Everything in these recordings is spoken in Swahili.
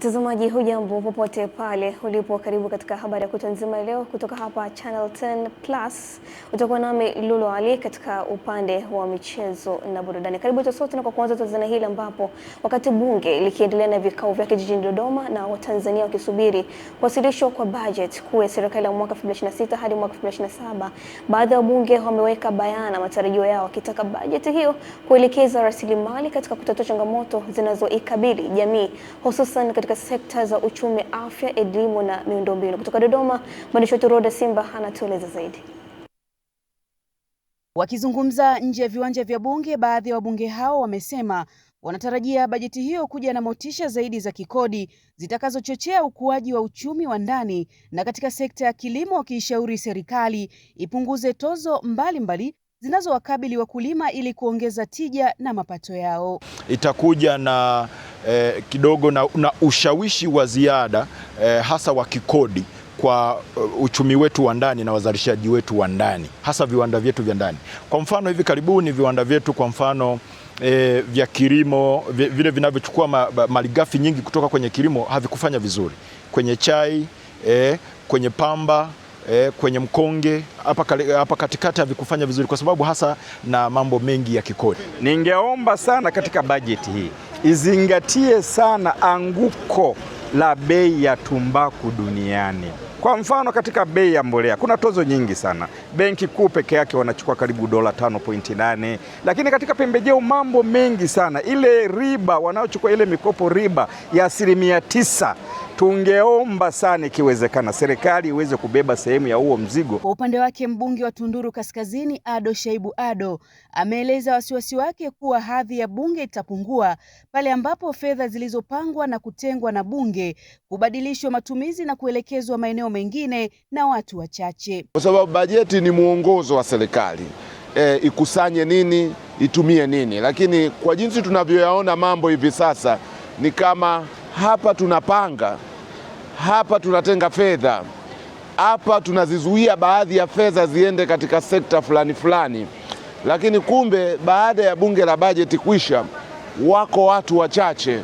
Mtazamaji hujambo popote pale ulipo, karibu katika habari ya kutwa nzima leo kutoka hapa Channel 10 Plus. Utakuwa nami Lulu Ali katika upande wa michezo na burudani. Karibu sote, na kwa kwanza Tanzania hili ambapo wakati bunge likiendelea na vikao vyake jijini Dodoma na Watanzania wakisubiri kuwasilishwa kwa budget kuu ya serikali ya mwaka 2026 hadi mwaka 2027, baadhi ya wabunge wameweka bayana matarajio yao wakitaka budget hiyo kuelekeza rasilimali katika kutatua changamoto zinazoikabili jamii, hususan katika sekta za uchumi, afya, elimu na miundombinu. Kutoka Dodoma, mwandishi wetu Roda Simba anatueleza zaidi. Wakizungumza nje ya viwanja vya bunge, baadhi ya wabunge hao wamesema wanatarajia bajeti hiyo kuja na motisha zaidi za kikodi zitakazochochea ukuaji wa uchumi wa ndani, na katika sekta ya kilimo wakiishauri serikali ipunguze tozo mbalimbali zinazowakabili wakulima ili kuongeza tija na mapato yao. Itakuja na kidogo na ushawishi wa ziada hasa wa kikodi kwa uchumi wetu wa ndani na wazalishaji wetu wa ndani, hasa viwanda vyetu vya ndani. Kwa mfano hivi karibuni viwanda vyetu kwa mfano vya kilimo vile vinavyochukua malighafi nyingi kutoka kwenye kilimo havikufanya vizuri. Kwenye chai, kwenye pamba, kwenye mkonge, hapa katikati havikufanya vizuri kwa sababu hasa na mambo mengi ya kikodi. Ningeomba sana katika bajeti hii izingatie sana anguko la bei ya tumbaku duniani. Kwa mfano katika bei ya mbolea kuna tozo nyingi sana. Benki Kuu peke yake wanachukua karibu dola 5.8, lakini katika pembejeo mambo mengi sana. Ile riba wanaochukua ile mikopo riba ya 9%. Tungeomba sana ikiwezekana serikali iweze kubeba sehemu ya huo mzigo. Kwa upande wake, mbunge wa Tunduru Kaskazini Ado Shaibu Ado ameeleza wasiwasi wake kuwa hadhi ya bunge itapungua pale ambapo fedha zilizopangwa na kutengwa na bunge kubadilishwa matumizi na kuelekezwa maeneo mengine na watu wachache. Kwa sababu bajeti ni mwongozo wa serikali, ikusanye nini, itumie nini, lakini kwa jinsi tunavyoyaona mambo hivi sasa ni kama hapa tunapanga, hapa tunatenga fedha, hapa tunazizuia baadhi ya fedha ziende katika sekta fulani fulani, lakini kumbe baada ya bunge la bajeti kuisha, wako watu wachache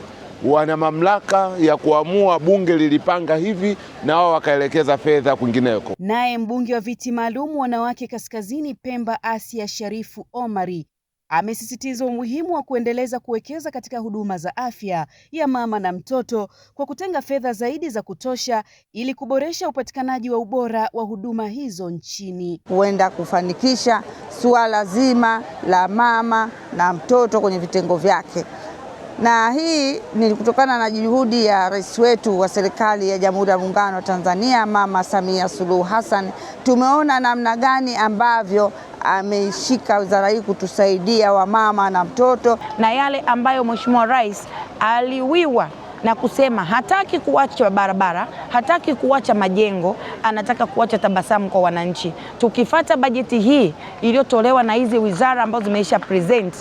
wana mamlaka ya kuamua bunge lilipanga hivi na wao wakaelekeza fedha kwingineko. Naye mbunge wa viti maalum wanawake Kaskazini Pemba Asia Sharifu Omari amesisitiza umuhimu wa kuendeleza kuwekeza katika huduma za afya ya mama na mtoto kwa kutenga fedha zaidi za kutosha ili kuboresha upatikanaji wa ubora wa huduma hizo nchini. Huenda kufanikisha suala zima la mama na mtoto kwenye vitengo vyake. Na hii ni kutokana na juhudi ya rais wetu wa serikali ya Jamhuri ya Muungano wa Tanzania, Mama Samia Suluhu Hassan. Tumeona namna gani ambavyo ameishika wizara hii kutusaidia wamama na mtoto, na yale ambayo Mheshimiwa Rais aliwiwa na kusema hataki kuacha barabara, hataki kuacha majengo, anataka kuacha tabasamu kwa wananchi. Tukifuata bajeti hii iliyotolewa na hizi wizara ambazo zimeisha present,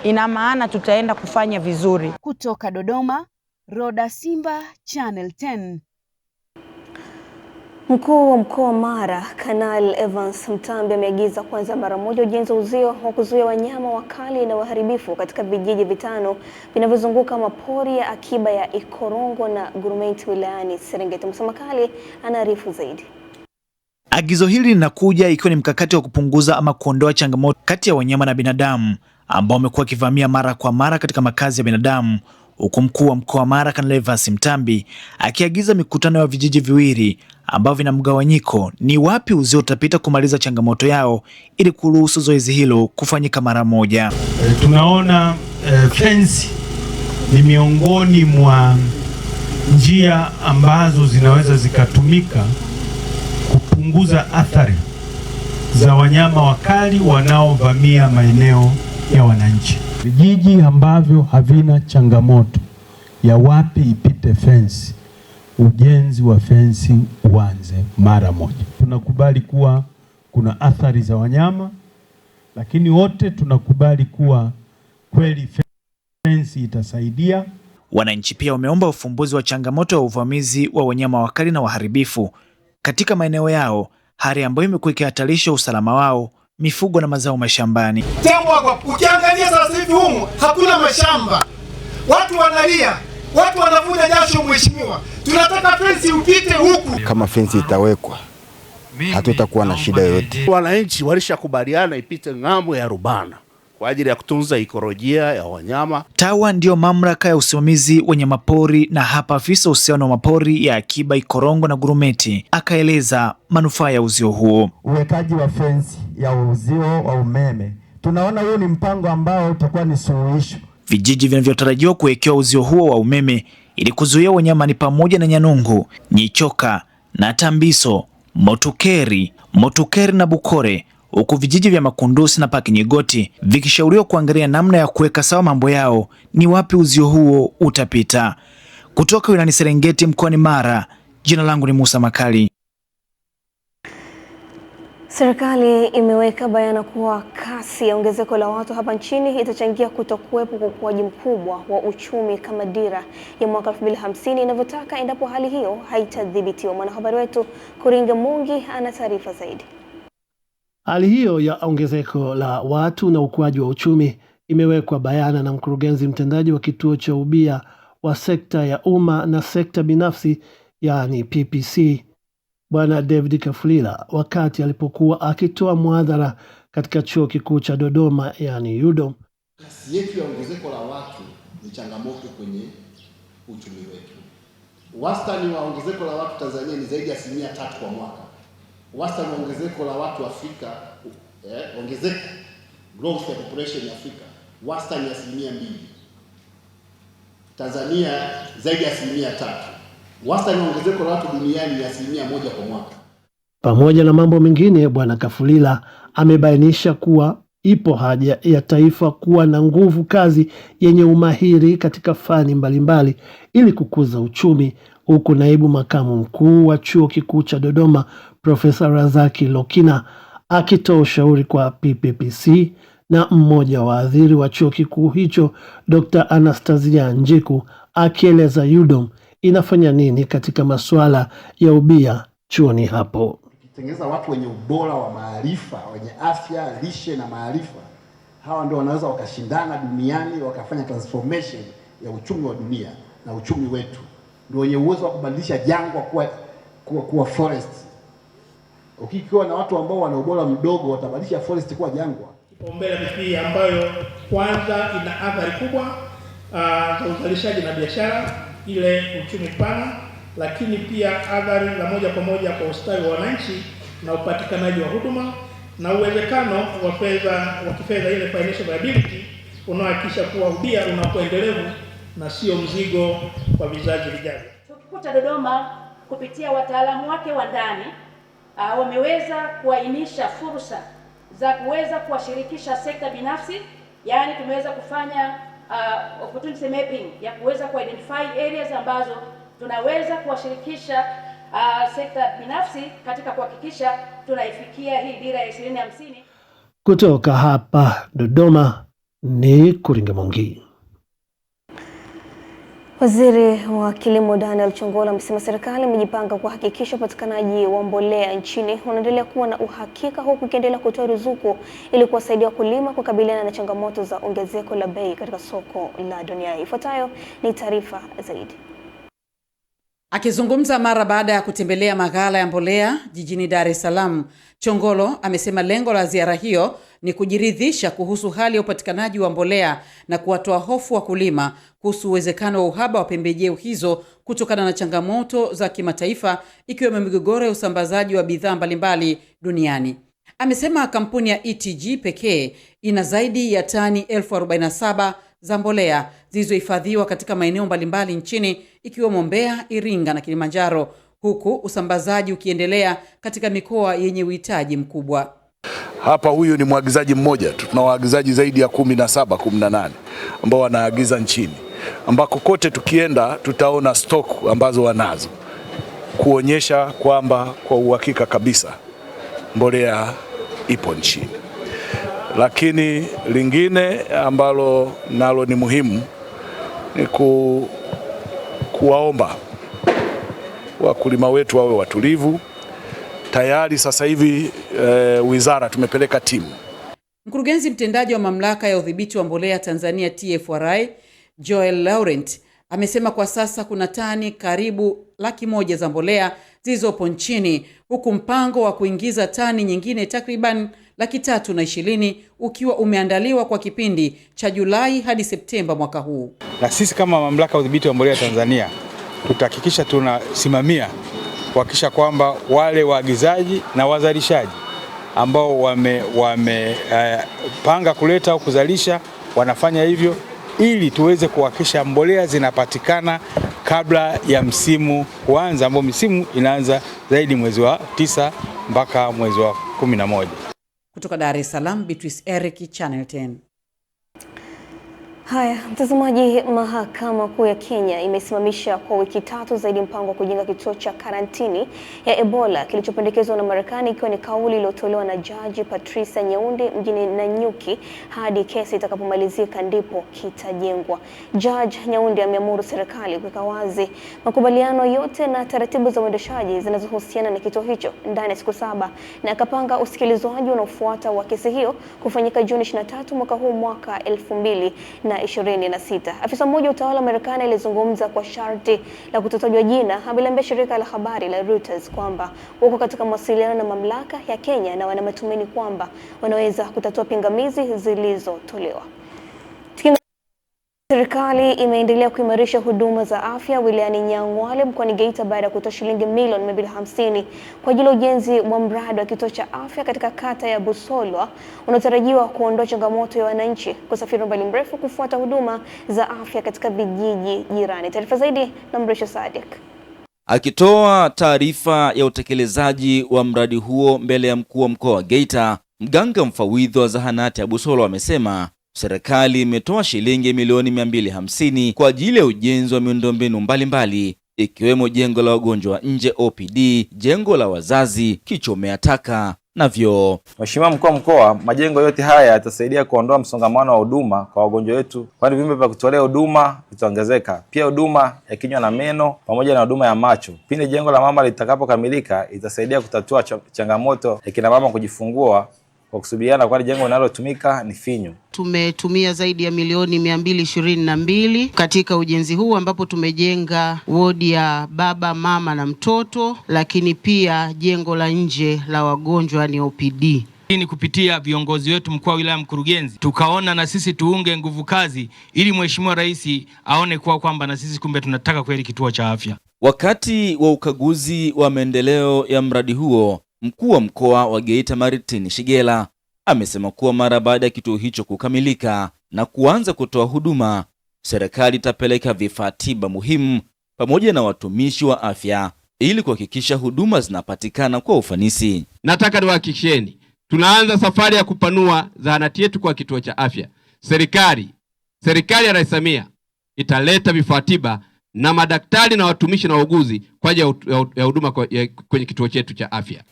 ina maana tutaenda kufanya vizuri. Kutoka Dodoma, Roda Simba, Channel 10. Mkuu wa mkoa wa Mara, Kanali Evans Mtambi ameagiza kuanza mara moja ujenzi wa uzio wa kuzuia wanyama wakali na waharibifu katika vijiji vitano vinavyozunguka mapori ya akiba ya Ikorongo na Gurumeti wilayani Serengeti. Msamakali anaarifu zaidi. Agizo hili linakuja ikiwa ni mkakati wa kupunguza ama kuondoa changamoto kati ya wanyama na binadamu ambao wamekuwa wakivamia mara kwa mara katika makazi ya binadamu, huku mkuu wa mkoa wa Mara Kanali Evans Mtambi akiagiza mikutano ya vijiji viwili ambao vina mgawanyiko ni wapi uzio utapita kumaliza changamoto yao ili kuruhusu zoezi hilo kufanyika mara moja. Tunaona fence ni miongoni mwa njia ambazo zinaweza zikatumika kupunguza athari za wanyama wakali wanaovamia maeneo ya wananchi. Vijiji ambavyo havina changamoto ya wapi ipite fence, ujenzi wa fensi uanze mara moja. Tunakubali kuwa kuna athari za wanyama, lakini wote tunakubali kuwa kweli fensi itasaidia. Wananchi pia wameomba ufumbuzi wa changamoto ya uvamizi wa wanyama wakali na waharibifu katika maeneo yao, hali ambayo imekuwa ikihatarisha usalama wao, mifugo na mazao mashambani. Tembo hapa ukiangalia sasa hivi humu hakuna mashamba. Watu wanalia Watu wanavuja jasho mheshimiwa. Tunataka fensi upite huku. Kama fensi itawekwa, hatutakuwa na shida yoyote. Wananchi walishakubaliana ipite ng'ambo ya Rubana kwa ajili ya kutunza ekolojia ya wanyama. TAWA ndio mamlaka ya usimamizi wa wanyamapori, na hapa afisa uhusiano wa mapori ya akiba Ikorongo na Gurumeti akaeleza manufaa ya uzio huo. Uwekaji wa fensi ya uzio wa umeme, tunaona huu ni mpango ambao utakuwa ni suluhisho. Vijiji vinavyotarajiwa kuwekewa uzio huo wa umeme ili kuzuia wanyama ni pamoja na Nyanungu, Nyichoka na Tambiso, Motukeri na Bukore, huku vijiji vya Makundusi na Pakinyigoti vikishauriwa kuangalia namna ya kuweka sawa mambo yao ni wapi uzio huo utapita. Kutoka wilayani Serengeti mkoani Mara, jina langu ni Musa Makali. Serikali imeweka bayana kuwa kasi ya ongezeko la watu hapa nchini itachangia kutokuwepo kwa ukuaji mkubwa wa uchumi kama dira ya mwaka 2050 inavyotaka endapo hali hiyo haitadhibitiwa. Mwanahabari wetu Kuringa Mungi ana taarifa zaidi. Hali hiyo ya ongezeko la watu na ukuaji wa uchumi imewekwa bayana na mkurugenzi mtendaji wa kituo cha ubia wa sekta ya umma na sekta binafsi, yani PPC, Bwana David Kafulila, wakati alipokuwa akitoa muhadhara katika chuo kikuu cha Dodoma, yani UDOM. Kasi yetu ya ongezeko la watu ni changamoto kwenye uchumi wetu. Wastani wa ongezeko la watu Tanzania ni zaidi ya 3% kwa mwaka. Wastani wa ongezeko la watu Afrika, ongezeko growth ya population ya Afrika, wastani ya 2%. Tanzania zaidi ya 3%. Wastani wa ongezeko la watu duniani ni 1% kwa mwaka. Pamoja na mambo mengine, Bwana Kafulila amebainisha kuwa ipo haja ya taifa kuwa na nguvu kazi yenye umahiri katika fani mbalimbali ili kukuza uchumi, huku naibu makamu mkuu wa chuo kikuu cha Dodoma Profesa Razaki Lokina akitoa ushauri kwa PPPC na mmoja wa wahadhiri wa chuo kikuu hicho Dr. Anastasia Njiku akieleza UDOM inafanya nini katika masuala ya ubia chuoni hapo. Tukitengeneza watu wenye ubora wa maarifa, wenye afya, lishe na maarifa, hawa ndio wanaweza wakashindana duniani, wakafanya transformation ya uchumi wa dunia na uchumi wetu. Ndio wenye uwezo wa kubadilisha jangwa kuwa forest. Ukikiwa na watu ambao wana ubora mdogo, watabadilisha forest kuwa jangwa. Kipaumbele hii ambayo kwanza ina athari kubwa za uzalishaji na biashara, ile uchumi pana, lakini pia athari za moja kwa moja kwa ustawi wa wananchi na upatikanaji wa huduma na uwezekano wa fedha wa kifedha, ile financial viability, unaohakikisha kuwa ubia unakuwa endelevu na sio mzigo kwa vizazi vijavyo. Chuo Kikuu cha Dodoma kupitia wataalamu wake wa ndani wameweza kuainisha fursa za kuweza kuwashirikisha sekta binafsi, yaani tumeweza kufanya opportunity mapping ya kuweza kuidentify areas ambazo tunaweza kuwashirikisha sekta binafsi katika kuhakikisha tunaifikia hii dira ya 2050. Kutoka hapa Dodoma ni Kuringa Mungi. Waziri wa Kilimo Daniel Chongolo amesema serikali imejipanga kuhakikisha upatikanaji wa mbolea nchini unaendelea kuwa na uhakika, huku ikiendelea kutoa ruzuku ili kuwasaidia wakulima kukabiliana na changamoto za ongezeko la bei katika soko la dunia. Ifuatayo ni taarifa zaidi. Akizungumza mara baada ya kutembelea maghala ya mbolea jijini Dar es Salaam, Chongolo amesema lengo la ziara hiyo ni kujiridhisha kuhusu hali ya upatikanaji wa mbolea na kuwatoa hofu wakulima kuhusu uwezekano wa uhaba wa pembejeo hizo kutokana na changamoto za kimataifa ikiwemo migogoro ya usambazaji wa bidhaa mbalimbali duniani. Amesema kampuni ya ETG pekee ina zaidi ya tani 1047 za mbolea zilizohifadhiwa katika maeneo mbalimbali nchini ikiwemo Mbeya, Iringa na Kilimanjaro, huku usambazaji ukiendelea katika mikoa yenye uhitaji mkubwa. Hapa huyu ni mwagizaji mmoja, tuna waagizaji zaidi ya 17, 18 ambao wanaagiza nchini, ambako kote tukienda tutaona stock ambazo wanazo, kuonyesha kwamba kwa uhakika kabisa mbolea ipo nchini. Lakini lingine ambalo nalo ni muhimu ni kuwaomba wakulima wetu wawe watulivu. Tayari sasa hivi wizara tumepeleka timu. Mkurugenzi mtendaji wa mamlaka ya udhibiti wa mbolea Tanzania TFRI, Joel Laurent, Amesema kwa sasa kuna tani karibu 100,000 za mbolea zilizopo nchini, huku mpango wa kuingiza tani nyingine takriban 320,000 ukiwa umeandaliwa kwa kipindi cha Julai hadi Septemba mwaka huu. Na sisi kama mamlaka ya udhibiti wa mbolea Tanzania tutahakikisha tunasimamia kuhakikisha kwamba wale waagizaji na wazalishaji ambao wamepanga kuleta au kuzalisha wanafanya hivyo, ili tuweze kuhakikisha mbolea zinapatikana kabla ya msimu kuanza, ambao msimu inaanza zaidi mwezi wa 9 mpaka mwezi wa 11. Kutoka Dar es Salaam, Beatrice Eric, Channel 10. Haya, mtazamaji, Mahakama Kuu ya Kenya imesimamisha kwa wiki 3 zaidi mpango wa kujenga kituo cha karantini ya Ebola kilichopendekezwa na Marekani, ikiwa ni kauli iliyotolewa na Jaji Patricia Nyaundi mjini Nanyuki. Hadi kesi itakapomalizika ndipo kitajengwa. Jaji Nyaundi ameamuru serikali kuweka wazi makubaliano yote na taratibu za uendeshaji zinazohusiana na kituo hicho ndani ya siku 7, na akapanga usikilizwaji unaofuata wa kesi hiyo kufanyika Juni 23 mwaka huu, mwaka 2026. Afisa mmoja utawala wa Marekani alizungumza kwa sharti la kutotajwa jina, ameliambia shirika la habari la Reuters kwamba wako katika mawasiliano na mamlaka ya Kenya na wana matumaini kwamba wanaweza kutatua pingamizi zilizotolewa. Serikali imeendelea kuimarisha huduma za afya wilayani Nyang'hwale mkoani Geita baada ya kutoa shilingi milioni 250 kwa ajili ya ujenzi wa mradi wa kituo cha afya katika kata ya Busolwa unaotarajiwa kuondoa changamoto ya wananchi kusafiri umbali mrefu kufuata huduma za afya katika vijiji jirani. Taarifa zaidi na Mrisho Sadik. Akitoa taarifa ya utekelezaji wa mradi huo mbele ya mkuu wa mkoa wa Geita, mganga mfawidhi wa zahanati ya Busolwa amesema serikali imetoa shilingi milioni 250 kwa ajili ya ujenzi wa miundombinu mbalimbali, ikiwemo jengo la wagonjwa wa nje OPD, jengo la wazazi, kichomea taka na vyoo. Mheshimiwa mkuu wa mkoa, majengo yote haya yatasaidia kuondoa msongamano wa huduma kwa wagonjwa wetu, kwani vyumba vya kutolea huduma vitaongezeka. Pia huduma ya kinywa na meno pamoja na huduma ya macho. Pindi jengo la mama litakapokamilika, itasaidia kutatua changamoto ya kina mama kujifungua kwa kusubiana, kwani jengo linalotumika ni finyu. Tumetumia zaidi ya milioni 222 katika ujenzi huu, ambapo tumejenga wodi ya baba, mama na mtoto, lakini pia jengo la nje la wagonjwa ni OPD. Ni kupitia viongozi wetu, mkuu wa wilaya, mkurugenzi, tukaona na sisi tuunge nguvu kazi ili Mheshimiwa Rais aone kwamba na sisi kumbe tunataka kweli kituo cha afya. Wakati wa ukaguzi wa maendeleo ya mradi huo, mkuu wa mkoa wa Geita Martin Shigela amesema kuwa mara baada ya kituo hicho kukamilika na kuanza kutoa huduma, serikali itapeleka vifaa tiba muhimu pamoja na watumishi wa afya ili kuhakikisha huduma zinapatikana kwa ufanisi. Nataka niwahakikisheni, tunaanza safari ya kupanua zahanati yetu kwa kituo cha afya. Serikali ya Rais Samia italeta vifaa tiba na madaktari na watumishi na wauguzi kwa ajili ya huduma kwenye kituo chetu cha afya.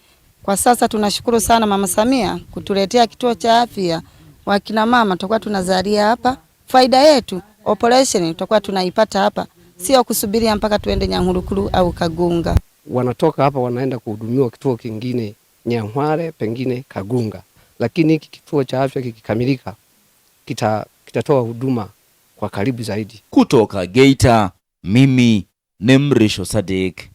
Kwa sasa tunashukuru sana Mama Samia kutuletea kituo cha afya. Wakina mama tutakuwa tunazalia hapa. Faida yetu operation tutakuwa tunaipata hapa, sio kusubiria mpaka tuende Nyang'hurukuru au Kagunga. Wanatoka hapa wanaenda kuhudumiwa kituo kingine Nyang'hwale, pengine Kagunga. Lakini hiki kituo cha afya kikikamilika kitatoa huduma kwa karibu zaidi. Kutoka Geita, mimi ni Mrisho Sadik.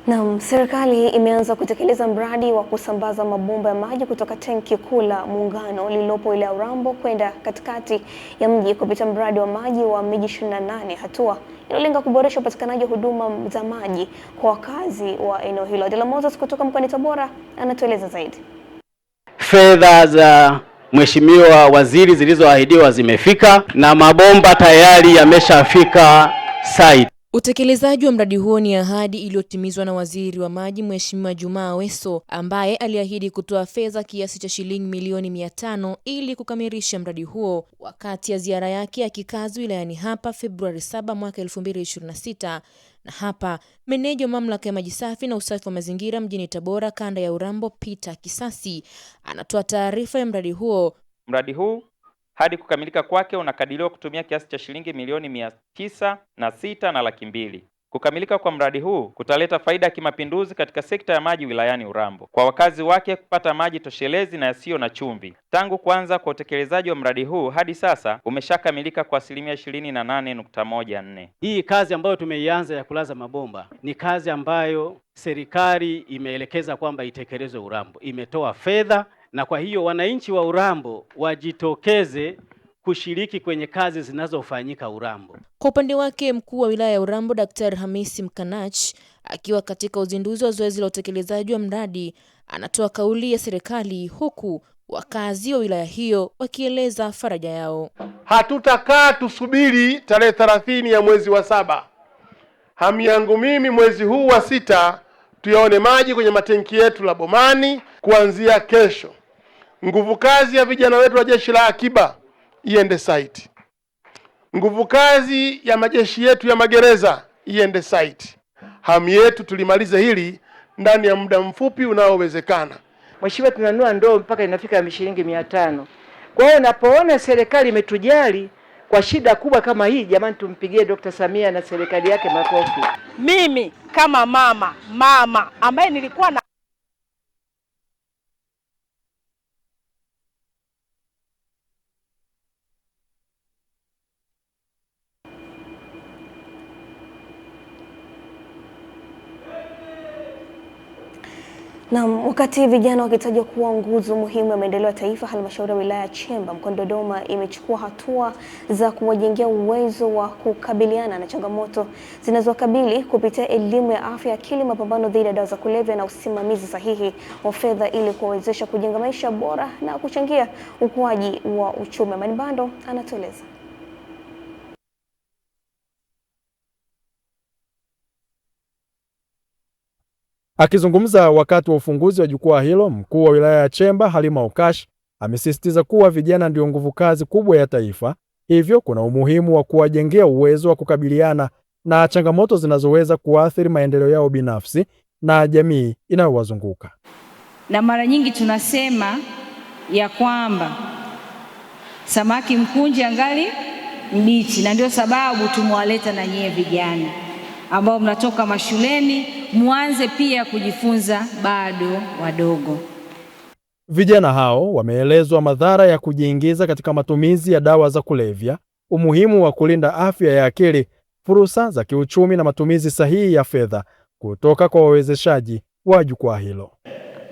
Naam, serikali imeanza kutekeleza mradi wa kusambaza mabomba ya maji kutoka tenki kuu la Muungano lililopo wilaya Urambo kwenda katikati ya mji kupitia mradi wa maji wa miji 28, hatua inalenga kuboresha upatikanaji wa huduma za maji kwa wakazi wa eneo hilo. Adela Moses kutoka mkoani Tabora anatueleza zaidi. Fedha za Mheshimiwa Waziri zilizoahidiwa zimefika na mabomba tayari yameshafika site. Utekelezaji wa mradi huo ni ahadi iliyotimizwa na Waziri wa Maji Mheshimiwa Juma Aweso, ambaye aliahidi kutoa fedha kiasi cha shilingi milioni 500 ili kukamilisha mradi huo wakati ya ziara yake ya kikazi wilayani hapa Februari 7 mwaka 2026. Na hapa meneja wa mamlaka ya maji safi na usafi wa mazingira mjini Tabora kanda ya Urambo Peter Kisasi anatoa taarifa ya mradi huo. Mradi huu hadi kukamilika kwake unakadiriwa kutumia kiasi cha shilingi milioni 906 na laki mbili. Kukamilika kwa mradi huu kutaleta faida ya kimapinduzi katika sekta ya maji wilayani Urambo, kwa wakazi wake kupata maji toshelezi na yasiyo na chumvi. Tangu kuanza kwa utekelezaji wa mradi huu hadi sasa umeshakamilika kwa 28.14%. Hii kazi ambayo tumeianza ya kulaza mabomba ni kazi ambayo serikali imeelekeza kwamba itekelezwe Urambo. Imetoa fedha, na kwa hiyo wananchi wa Urambo wajitokeze kushiriki kwenye kazi zinazofanyika Urambo. Kwa upande wake, mkuu wa wilaya ya Urambo Dr. Hamisi Mkanach akiwa katika uzinduzi wa zoezi la utekelezaji wa mradi anatoa kauli ya serikali, huku wakazi wa wilaya hiyo wakieleza faraja yao. Hatutakaa tusubiri tarehe 30 ya mwezi wa 7. Hamu yangu mimi mwezi huu wa 6 tuyaone maji kwenye matenki yetu la Bomani kuanzia kesho. Nguvu kazi ya vijana wetu wa jeshi la akiba iende site. Nguvu kazi ya majeshi yetu ya magereza iende site. Hamu yetu tulimalize hili ndani ya muda mfupi unaowezekana. Mheshimiwa, tunanunua ndoo mpaka inafika shilingi 500. Kwa hiyo napoona serikali imetujali kwa shida kubwa kama hii, jamani, tumpigie Dr. Samia na serikali yake makofi. Mimi kama mama ambaye nilikuwa na wakati vijana wakitajwa kuwa nguzo muhimu ya maendeleo ya taifa, halmashauri ya wilaya ya Chemba mkoani Dodoma imechukua hatua za kuwajengea uwezo wa kukabiliana na changamoto zinazowakabili kupitia elimu ya afya ya akili, mapambano dhidi ya dawa za kulevya na usimamizi sahihi wa fedha ili kuwawezesha kujenga maisha bora na kuchangia ukuaji wa uchumi. Manibando anatueleza. Akizungumza wakati wa ufunguzi wa jukwaa hilo, mkuu wa wilaya ya Chemba Halima Okash amesisitiza kuwa vijana ndio nguvu kazi kubwa ya taifa, hivyo kuna umuhimu wa kuwajengea uwezo wa kukabiliana na changamoto zinazoweza kuathiri maendeleo yao binafsi na jamii inayowazunguka. Na mara nyingi tunasema ya kwamba samaki mkunje angali mbichi, na ndio sababu tumewaleta na nyie vijana ambao mnatoka mashuleni, muanze pia kujifunza bado wadogo. Vijana hao wameelezwa madhara ya kujiingiza katika matumizi ya dawa za kulevya, umuhimu wa kulinda afya ya akili, fursa za kiuchumi na matumizi sahihi ya fedha kutoka kwa wawezeshaji wa jukwaa hilo.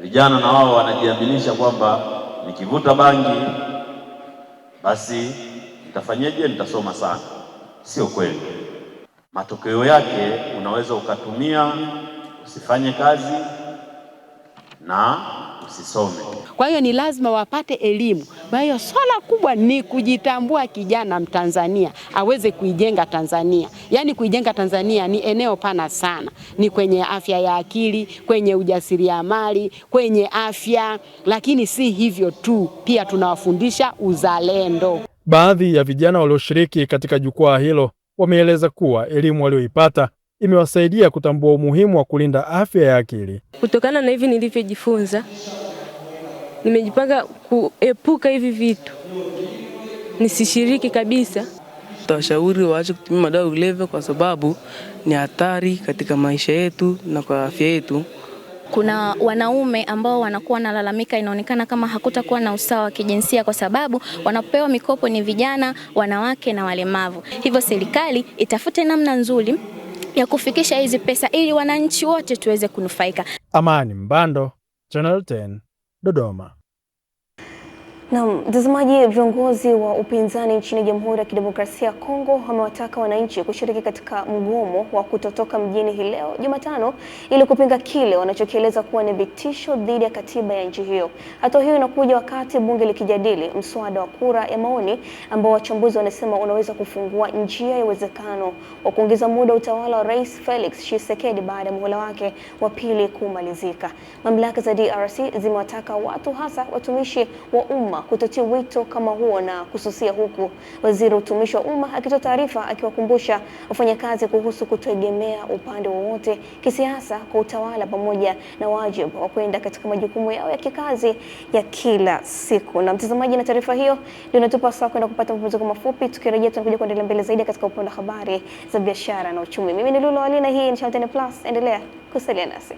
Vijana na wao wanajiaminisha kwamba nikivuta bangi basi nitafanyeje, nitasoma sana. Sio kweli. Matokeo yake unaweza ukatumia, usifanye kazi na usisome. Kwa hiyo ni lazima wapate elimu. Kwa hiyo swala kubwa ni kujitambua kijana Mtanzania aweze kuijenga Tanzania. Yaani kuijenga Tanzania ni eneo pana sana. Ni kwenye afya ya akili, kwenye ujasiriamali, kwenye afya, lakini si hivyo tu, pia tunawafundisha uzalendo. Baadhi ya vijana walioshiriki katika jukwaa hilo wameeleza kuwa elimu walioipata imewasaidia kutambua umuhimu wa kulinda afya ya akili. Kutokana na hivi nilivyojifunza, nimejipanga kuepuka hivi vitu, nisishiriki kabisa. Tawashauri waache kutumia madawa ya kulevya kwa sababu ni hatari katika maisha yetu na kwa afya yetu. Kuna wanaume ambao wanakuwa wanalalamika, inaonekana kama hakutakuwa na usawa wa kijinsia kwa sababu wanapewa mikopo ni vijana, wanawake na walemavu. Hivyo serikali itafute namna nzuri ya kufikisha hizi pesa ili wananchi wote tuweze kunufaika. Amani Mbando, Channel 10, Dodoma. Na mtazamaji, viongozi wa upinzani nchini Jamhuri ya Kidemokrasia ya Kongo wamewataka wananchi kushiriki katika mgomo wa kutotoka mjini hii leo Jumatano ili kupinga kile wanachokieleza kuwa ni vitisho dhidi ya katiba ya nchi hiyo. Hatua hiyo inakuja wakati bunge likijadili mswada wa kura ya maoni ambao wachambuzi wanasema unaweza kufungua njia ya uwezekano wa kuongeza muda utawala wa Rais Felix Tshisekedi baada ya muhula wake wa pili kumalizika. Mamlaka za DRC zimewataka watu, hasa watumishi wa umma, umma kutotii wito kama huo na kususia, huku waziri wa utumishi wa umma akitoa taarifa akiwakumbusha wafanyakazi kuhusu kutoegemea upande wowote kisiasa kwa utawala, pamoja na wajibu wa kwenda katika majukumu yao ya kikazi ya kila siku. Na mtazamaji, na taarifa hiyo ndio inatupa saa kwenda kupata mapumziko mafupi. Tukirejea tunakuja kuendelea mbele zaidi katika upande wa habari za biashara na uchumi. Mimi ni Lulu Ali na hii ni Channel 10 Plus. Endelea kusalia nasi.